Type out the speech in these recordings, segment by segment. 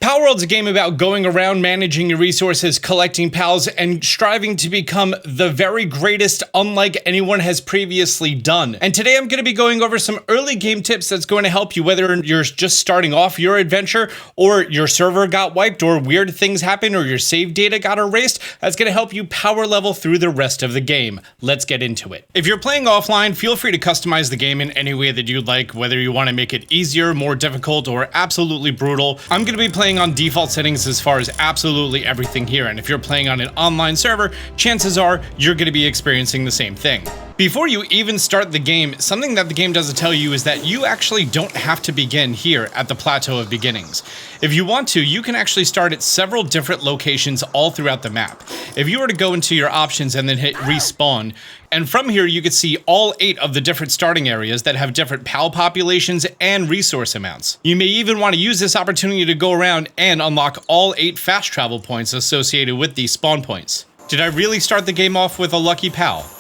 Palworld's a game about going around managing your resources, collecting pals, and striving to become the very greatest unlike anyone has previously done. And today I'm going to be going over some early game tips that's going to help you whether you're just starting off your adventure or your server got wiped or weird things happen or your save data got erased. That's going to help you power level through the rest of the game. Let's get into it. If you're playing offline, feel free to customize the game in any way that you'd like, whether you want to make it easier, more difficult, or absolutely brutal. I'm going to be playing on default settings as far as absolutely everything here, and if you're playing on an online server, chances are you're going to be experiencing the same thing. Before you even start the game, something that the game doesn't tell you is that you actually don't have to begin here at the Plateau of Beginnings. If you want to, you can actually start at several different locations all throughout the map. If you were to go into your options and then hit respawn, and from here you could see all 8 of the different starting areas that have different PAL populations and resource amounts. You may even want to use this opportunity to go around and unlock all 8 fast travel points associated with these spawn points. Did I really start the game off with a lucky PAL?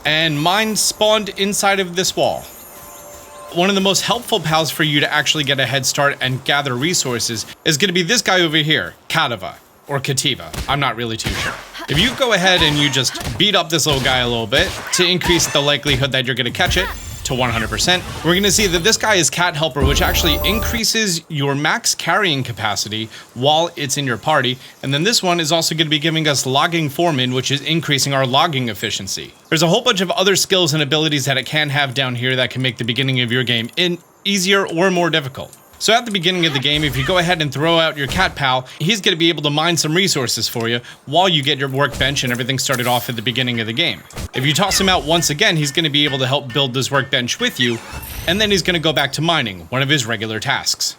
And mine spawned inside of this wall. One of the most helpful pals for you to actually get a head start and gather resources is going to be this guy over here, Kativa, or Kativa. I'm not really too sure. If you go ahead and you just beat up this little guy a little bit to increase the likelihood that you're going to catch it to 100%, we're going to see that this guy is Cat Helper, which actually increases your max carrying capacity while it's in your party. And then this one is also going to be giving us Logging Foreman, which is increasing our logging efficiency. There's a whole bunch of other skills and abilities that it can have down here that can make the beginning of your game easier or more difficult. So at the beginning of the game, if you go ahead and throw out your cat pal, he's going to be able to mine some resources for you while you get your workbench and everything started off at the beginning of the game. If you toss him out once again, he's going to be able to help build this workbench with you, and then he's going to go back to mining, one of his regular tasks.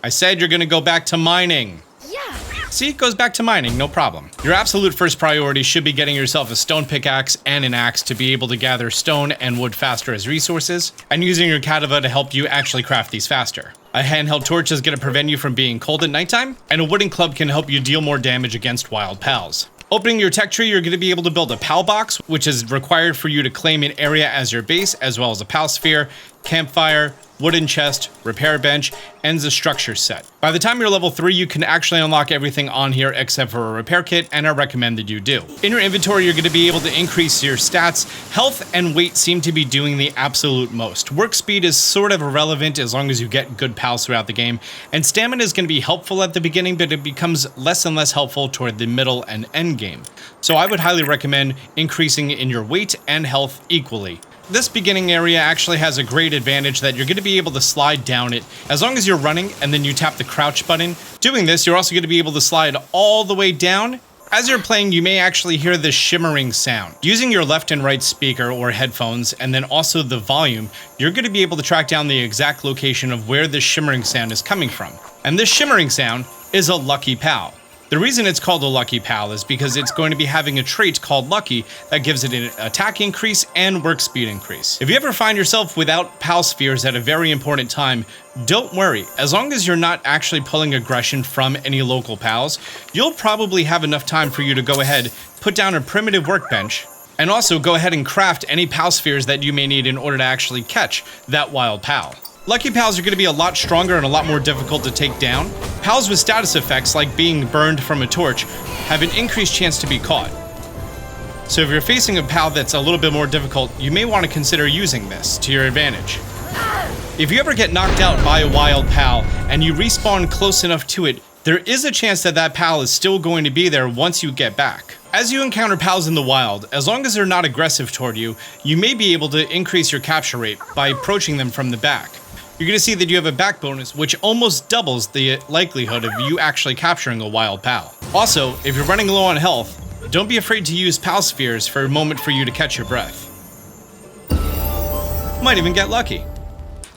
I said you're going to go back to mining. Yeah. See, it goes back to mining, no problem. Your absolute first priority should be getting yourself a stone pickaxe and an axe to be able to gather stone and wood faster as resources, and using your Kativa to help you actually craft these faster. A handheld torch is going to prevent you from being cold at nighttime, and a wooden club can help you deal more damage against wild pals. Opening your tech tree, you're going to be able to build a Palbox, which is required for you to claim an area as your base, as well as a pal sphere, campfire, wooden chest, repair bench, and the structure set. By the time you're level 3, you can actually unlock everything on here except for a repair kit, and I recommend that you do. In your inventory, you're going to be able to increase your stats. Health and weight seem to be doing the absolute most. Work speed is sort of irrelevant as long as you get good pals throughout the game, and stamina is going to be helpful at the beginning, but it becomes less and less helpful toward the middle and end game. So I would highly recommend increasing in your weight and health equally. This beginning area actually has a great advantage that you're going to be able to slide down it as long as you're running and then you tap the crouch button. Doing this, you're also going to be able to slide all the way down. As you're playing, you may actually hear this shimmering sound. Using your left and right speaker or headphones and then also the volume, you're going to be able to track down the exact location of where this shimmering sound is coming from. And this shimmering sound is a lucky pal. The reason it's called a lucky pal is because it's going to be having a trait called lucky that gives it an attack increase and work speed increase. If you ever find yourself without pal spheres at a very important time, don't worry. As long as you're not actually pulling aggression from any local pals, you'll probably have enough time for you to go ahead, put down a primitive workbench, and also go ahead and craft any pal spheres that you may need in order to actually catch that wild pal. Lucky pals are going to be a lot stronger and a lot more difficult to take down. Pals with status effects, like being burned from a torch, have an increased chance to be caught. So if you're facing a pal that's a little bit more difficult, you may want to consider using this to your advantage. If you ever get knocked out by a wild pal and you respawn close enough to it, there is a chance that that pal is still going to be there once you get back. As you encounter pals in the wild, as long as they're not aggressive toward you, you may be able to increase your capture rate by approaching them from the back. You're going to see that you have a back bonus, which almost doubles the likelihood of you actually capturing a wild pal. Also, if you're running low on health, don't be afraid to use pal spheres for a moment for you to catch your breath. Might even get lucky.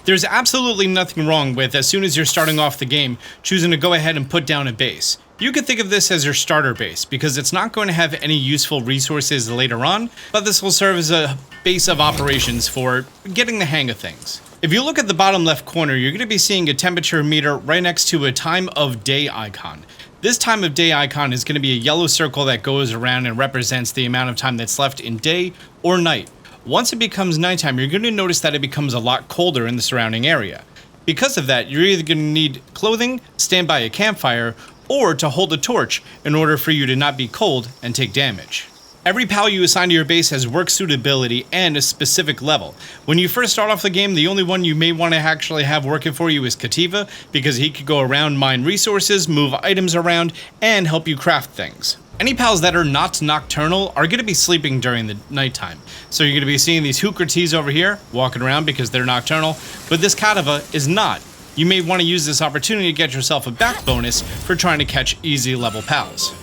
There's absolutely nothing wrong with, as soon as you're starting off the game, choosing to go ahead and put down a base. You could think of this as your starter base, because it's not going to have any useful resources later on, but this will serve as a base of operations for getting the hang of things. If you look at the bottom left corner, you're going to be seeing a temperature meter right next to a time of day icon. This time of day icon is going to be a yellow circle that goes around and represents the amount of time that's left in day or night. Once it becomes nighttime, you're going to notice that it becomes a lot colder in the surrounding area. Because of that, you're either going to need clothing, stand by a campfire, or to hold a torch in order for you to not be cold and take damage. Every pal you assign to your base has work suitability and a specific level. When you first start off the game, the only one you may want to actually have working for you is Kativa, because he could go around, mine resources, move items around, and help you craft things. Any pals that are not nocturnal are going to be sleeping during the nighttime. So you're going to be seeing these Hookrates over here walking around because they're nocturnal, but this Kativa is not. You may want to use this opportunity to get yourself a back bonus for trying to catch easy level pals.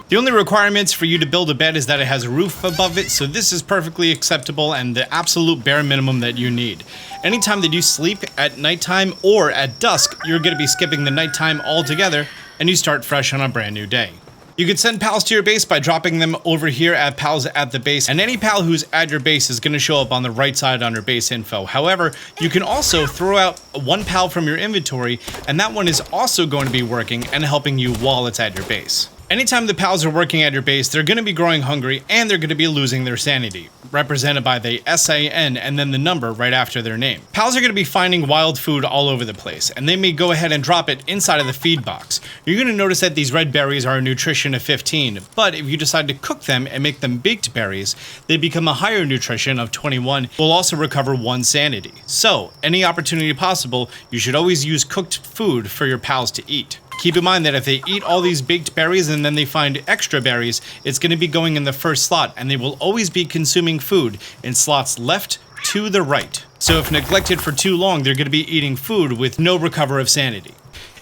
The only requirements for you to build a bed is that it has a roof above it, so this is perfectly acceptable and the absolute bare minimum that you need. Anytime that you sleep at nighttime or at dusk, you're going to be skipping the nighttime altogether and you start fresh on a brand new day. You can send pals to your base by dropping them over here at pals at the base, and any pal who's at your base is going to show up on the right side under base info. However, you can also throw out one pal from your inventory, and that one is also going to be working and helping you while it's at your base. Anytime the pals are working at your base, they're going to be growing hungry and they're going to be losing their sanity, represented by the SAN and then the number right after their name. Pals are going to be finding wild food all over the place, and they may go ahead and drop it inside of the feed box. You're going to notice that these red berries are a nutrition of 15, but if you decide to cook them and make them baked berries, they become a higher nutrition of 21, will also recover 1 sanity. So, any opportunity possible, you should always use cooked food for your pals to eat. Keep in mind that if they eat all these baked berries and then they find extra berries, it's going to be going in the first slot, and they will always be consuming food in slots left to the right. So if neglected for too long, they're going to be eating food with no recover of sanity.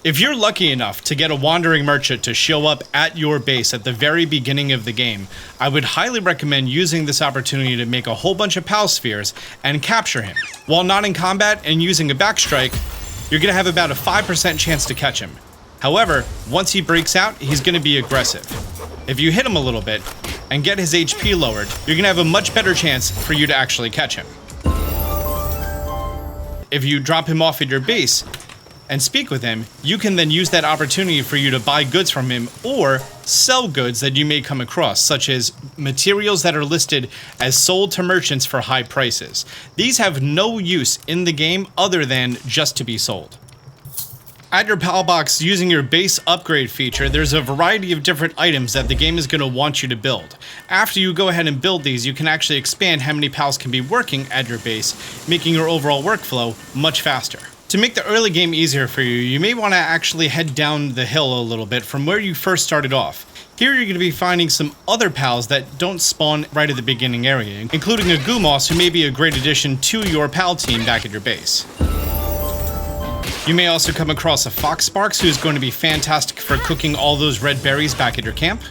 If you're lucky enough to get a wandering merchant to show up at your base at the very beginning of the game, I would highly recommend using this opportunity to make a whole bunch of pal spheres and capture him. While not in combat and using a backstrike, you're going to have about a 5% chance to catch him. However, once he breaks out, he's going to be aggressive. If you hit him a little bit and get his HP lowered, you're going to have a much better chance for you to actually catch him. If you drop him off at your base and speak with him, you can then use that opportunity for you to buy goods from him or sell goods that you may come across, such as materials that are listed as sold to merchants for high prices. These have no use in the game other than just to be sold. At your Palbox, using your base upgrade feature, there's a variety of different items that the game is going to want you to build. After you go ahead and build these, you can actually expand how many pals can be working at your base, making your overall workflow much faster. To make the early game easier for you, you may want to actually head down the hill a little bit from where you first started off. Here you're going to be finding some other pals that don't spawn right at the beginning area, including a Gumoss who may be a great addition to your pal team back at your base. You may also come across a Fox Sparks who's going to be fantastic for cooking all those red berries back at your camp.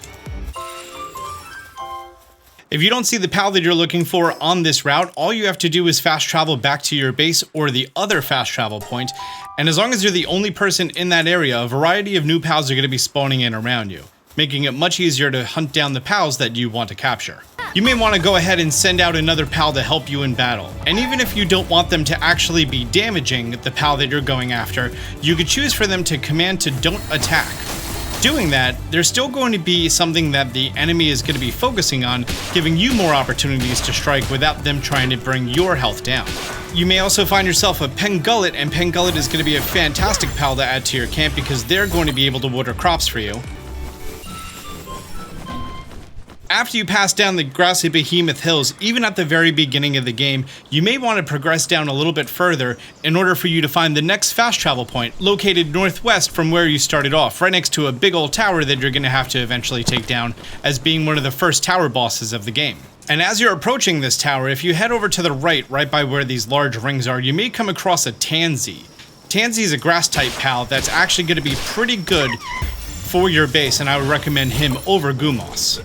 If you don't see the pal that you're looking for on this route, all you have to do is fast travel back to your base or the other fast travel point, and as long as you're the only person in that area, a variety of new pals are going to be spawning in around you, making it much easier to hunt down the pals that you want to capture. You may want to go ahead and send out another pal to help you in battle, and even if you don't want them to actually be damaging the pal that you're going after, you could choose for them to command to don't attack. Doing that, there's still going to be something that the enemy is going to be focusing on, giving you more opportunities to strike without them trying to bring your health down. You may also find yourself a Pengullet, and Pengullet is going to be a fantastic pal to add to your camp because they're going to be able to water crops for you. After you pass down the grassy behemoth hills, even at the very beginning of the game, you may want to progress down a little bit further in order for you to find the next fast travel point, located northwest from where you started off, right next to a big old tower that you're going to have to eventually take down as being one of the first tower bosses of the game. And as you're approaching this tower, if you head over to the right by where these large rings are, you may come across a Tansy. Tansy is a grass type pal that's actually going to be pretty good for your base, and I would recommend him over Gumoss.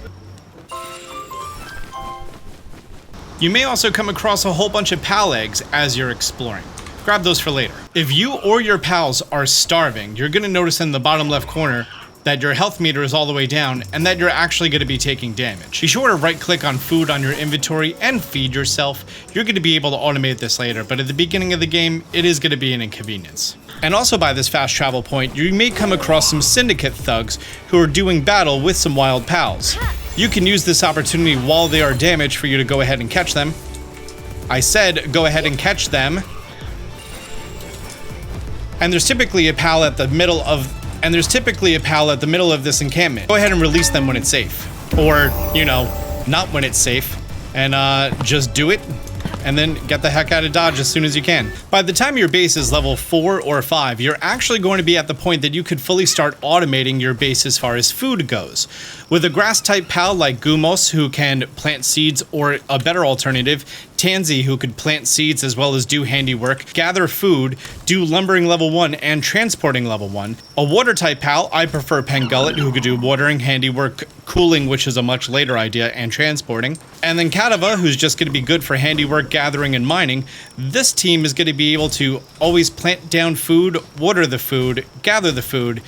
You may also come across a whole bunch of pal eggs as you're exploring. Grab those for later. If you or your pals are starving, you're going to notice in the bottom left corner that your health meter is all the way down and that you're actually going to be taking damage. Be sure to right click on food on your inventory and feed yourself. You're going to be able to automate this later, but at the beginning of the game, it is going to be an inconvenience. And also by this fast travel point, you may come across some syndicate thugs who are doing battle with some wild pals. You can use this opportunity while they are damaged for you to go ahead and catch them. I said go ahead and catch them. And there's typically a pal at the middle of this encampment. Go ahead and release them when it's safe. Or, you know, not when it's safe. And just do it. And then get the heck out of Dodge as soon as you can. By the time your base is level 4 or 5, you're actually going to be at the point that you could fully start automating your base as far as food goes. With a grass type pal like Gumos, who can plant seeds, or a better alternative, Tansy, who could plant seeds as well as do handiwork, gather food, do lumbering level 1 and transporting level 1. A water type pal, I prefer Pangullet, who could do watering, handiwork, cooling, which is a much later idea, and transporting. And then Kadava, who's just going to be good for handiwork, gathering, and mining. This team is going to be able to always plant down food, water the food, gather the food,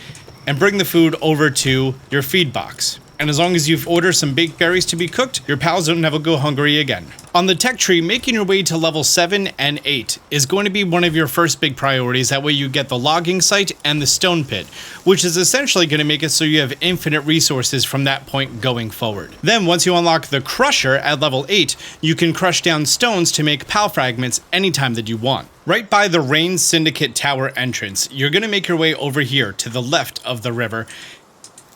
and bring the food over to your feed box. And as long as you've ordered some baked berries to be cooked, your pals don't never go hungry again. On the tech tree, making your way to level 7 and 8 is going to be one of your first big priorities. That way you get the logging site and the stone pit, which is essentially going to make it so you have infinite resources from that point going forward. Then once you unlock the crusher at level 8, you can crush down stones to make pal fragments anytime that you want. Right by the Rain Syndicate Tower entrance, you're going to make your way over here to the left of the river.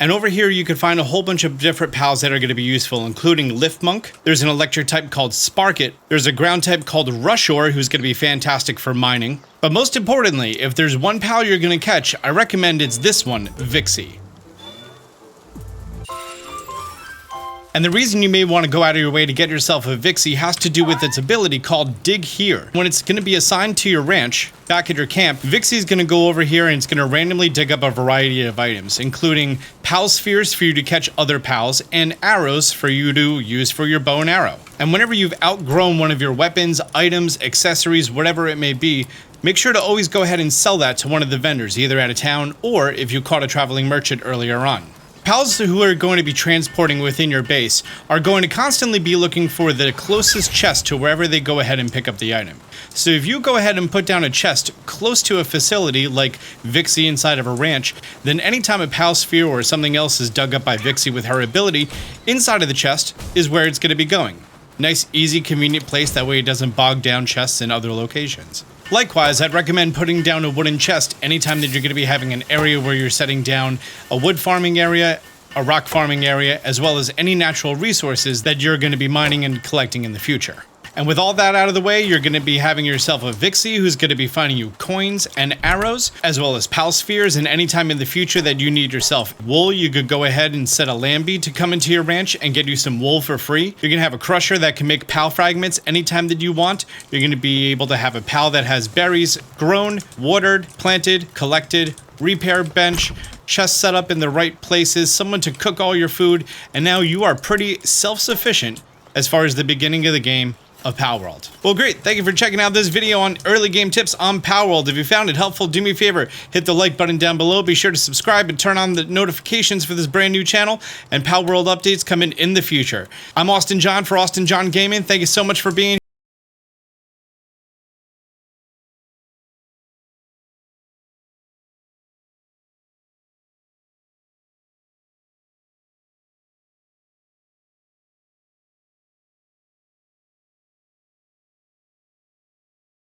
And over here you can find a whole bunch of different pals that are going to be useful, including Lift Monk. There's an electric type called Sparkit. There's a ground type called Rushore, who's going to be fantastic for mining. But most importantly, if there's one pal you're going to catch, I recommend it's this one, Vixie. And the reason you may want to go out of your way to get yourself a Vixie has to do with its ability called Dig Here. When it's going to be assigned to your ranch, back at your camp, Vixie is going to go over here and it's going to randomly dig up a variety of items, including pal spheres for you to catch other pals, and arrows for you to use for your bow and arrow. And whenever you've outgrown one of your weapons, items, accessories, whatever it may be, make sure to always go ahead and sell that to one of the vendors, either out of town or if you caught a traveling merchant earlier on. Pals who are going to be transporting within your base are going to constantly be looking for the closest chest to wherever they go ahead and pick up the item. So if you go ahead and put down a chest close to a facility like Vixie inside of a ranch, then anytime a pal sphere or something else is dug up by Vixie with her ability, inside of the chest is where it's going to be going. Nice, easy, convenient place, that way it doesn't bog down chests in other locations. Likewise, I'd recommend putting down a wooden chest anytime that you're going to be having an area where you're setting down a wood farming area, a rock farming area, as well as any natural resources that you're going to be mining and collecting in the future. And with all that out of the way, you're going to be having yourself a Vixie who's going to be finding you coins and arrows, as well as pal spheres, and anytime in the future that you need yourself wool, you could go ahead and set a Lambie to come into your ranch and get you some wool for free. You're going to have a crusher that can make pal fragments anytime that you want. You're going to be able to have a pal that has berries grown, watered, planted, collected, repair bench, chest set up in the right places, someone to cook all your food, and now you are pretty self-sufficient as far as the beginning of the game of Palworld. Well, great. Thank you for checking out this video on early game tips on Palworld. If you found it helpful, do me a favor, hit the like button down below. Be sure to subscribe and turn on the notifications for this brand new channel, and Palworld updates coming in the future. I'm Austin John for Austin John Gaming. Thank you so much for being here.